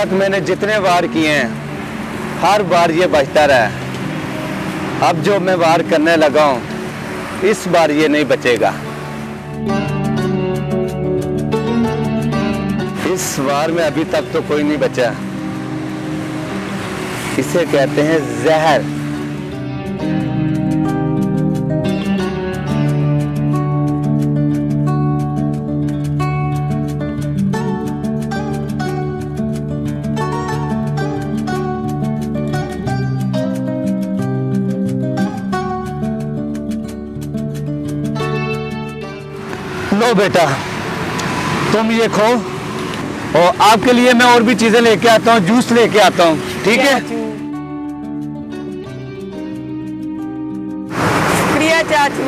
तक मैंने जितने वार किए हैं हर बार ये बचता रहा। अब जो मैं वार करने लगा हूं, इस बार ये नहीं बचेगा। इस वार में अभी तक तो कोई नहीं बचा। इसे कहते हैं जहर। लो बेटा, तुम ये खो और आपके लिए मैं और भी चीजें लेके आता हूँ, जूस लेके आता हूँ, ठीक है? शुक्रिया चाचू।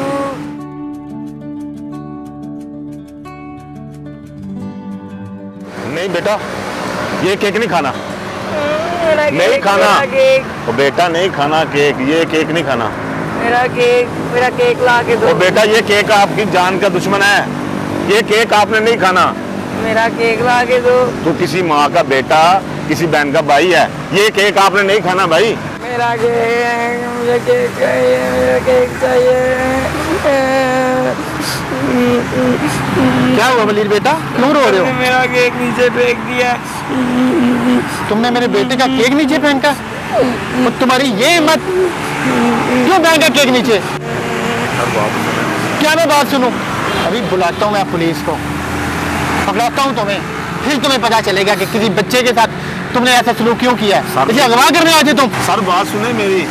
नहीं बेटा, ये केक नहीं खाना। मेरा केक, नहीं खाना। मेरा केक, ओ बेटा नहीं खाना केक, ये केक नहीं खाना। मेरा केक ला के दो। ओ बेटा ये केक आपकी जान का दुश्मन है, ये केक आपने नहीं खाना। मेरा केक ला के दो। तू किसी माँ का बेटा, किसी बहन का भाई है, ये केक आपने नहीं खाना भाई। मेरा केक, मुझे केक चाहिए, मेरा केक चाहिए। क्या हुआ वलीद बेटा, क्यों रो रहे हो? मेरा केक नीचे फेंक दिया। तुमने मेरे बेटे का केक नीचे फेंका? तो तुम्हारी ये हिम्मत, क्यों फेंका केक नीचे? क्या मैं बात सुनूं? अभी बुलाता हूँ मैं पुलिस को, पकड़ाता हूँ तुम्हें, फिर तुम्हें पता चलेगा कि किसी बच्चे के साथ तुमने ऐसा सलूक क्यों किया है। इसे अगवा करने आते तुम। सर बात सुने मेरी।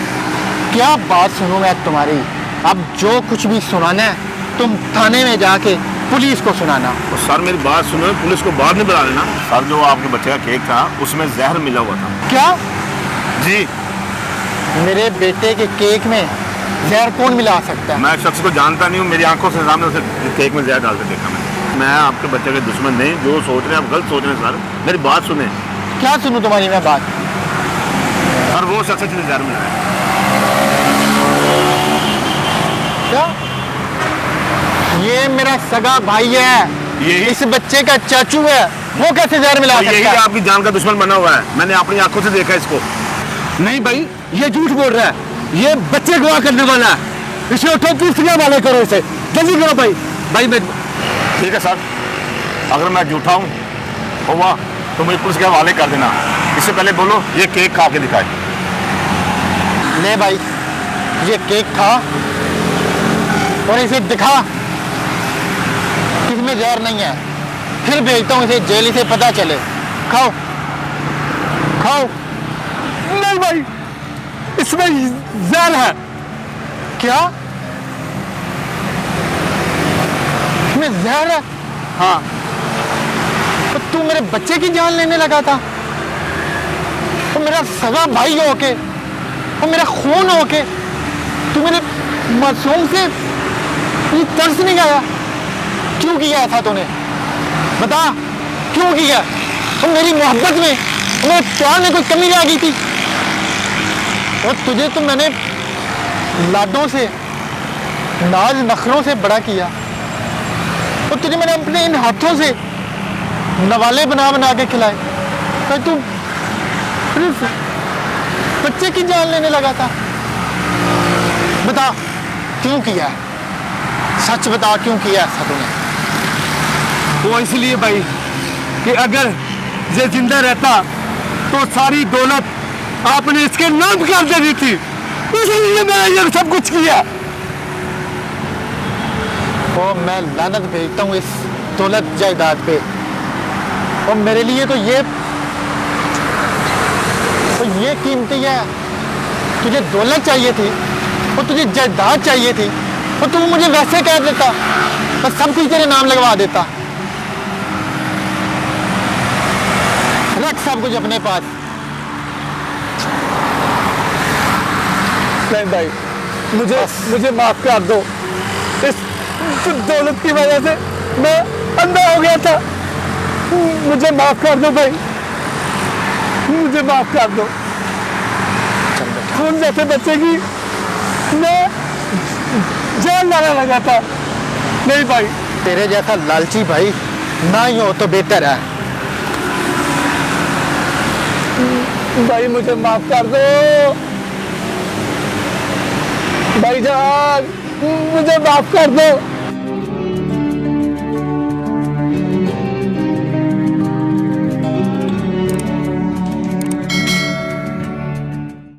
क्या बात सुनूं मैं तुम्हारी? अब जो कुछ भी सुनाना है तुम थाने में जाके पुलिस को सुनाना। तो सर मेरी बात सुनो, पुलिस को बाद में बुला लेना। सर जो आपके बच्चे का केक था उसमें जहर मिला हुआ था। क्या? जी। मेरे बेटे के केक में जहर कौन मिला सकता है? मैं शख्स को जानता नहीं हूँ, मेरी आंखों से सामने उसे केक में जहर डालते देखा मैं आपके बच्चे के दुश्मन नहीं, जो सोच रहे हैं आप गलत सोच रहे हैं सर। मेरी बात सुने। क्या सुनूं तुम्हारी मैं बात? और वो शख्स जिसे जहर मिला है। क्या? ये मेरा सगा भाई है, यही इस बच्चे का चाचू है, वो कैसे जहर मिला यही सकता है? आपकी जान का दुश्मन बना हुआ है, मैंने अपनी आंखों से देखा इसको। नहीं भाई, ये झूठ बोल रहा है, ये बच्चे गवाह करने वाला है। इसे उठो, पूछने वाले करो, इसे जल्दी करो भाई। भाई मैं ठीक है सर, अगर मैं झूठा हूँ हुआ तो मुझे पुलिस के हवाले कर देना। इससे पहले बोलो ये केक खा के दिखाए। ले भाई, ये केक खा और इसे दिखा कि इसमें जहर नहीं है, फिर भेजता हूँ इसे जेल, से पता चले। खाओ खाओ। नहीं भाई, इसमें जहर है। क्या? इसमें जहर है? हाँ। तो तू मेरे बच्चे की जान लेने लगा था? तो मेरा सगा भाई होके, और मेरा खून होके, तू मेरे मासूम से ये तरस नहीं आया? क्यों किया ऐसा तूने? बता, क्यों किया? और मेरी मोहब्बत में, मेरे प्यार में कोई कमी आ गई थी? और तुझे तो मैंने लाडों से, नाज नखरों से बड़ा किया, और तुझे मैंने अपने इन हाथों से नवाले बना बना के खिलाए, तो तू सिर्फ बच्चे की जान लेने लगा था। बता, क्यों किया? सच बता, क्यों किया ऐसा तूने? वो इसलिए भाई कि अगर ये जिंदा रहता तो सारी दौलत आपने इसके नाम कर देनी थी, इसलिए मैंने ये सब कुछ किया। और मैं लानत भेजता हूँ इस दौलत जायदाद पे। और मेरे लिए तो ये कीमती है। तुझे दौलत चाहिए थी और तुझे जायदाद चाहिए थी, और तू मुझे वैसे कह देता, मैं सब कुछ तेरे नाम लगवा देता। रख सब कुछ अपने पास। नहीं भाई, मुझे माफ कर दो। इस दौलत की वजह से मैं अंधा हो गया था। मुझे माफ कर दो भाई, मुझे माफ कर दो। खून जैसे बच्चे की मैं जान लाना लगा था। नहीं भाई, तेरे जैसा लालची भाई ना ही हो तो बेहतर है। भाई मुझे माफ कर दो भाईजान, मुझे माफ कर दो।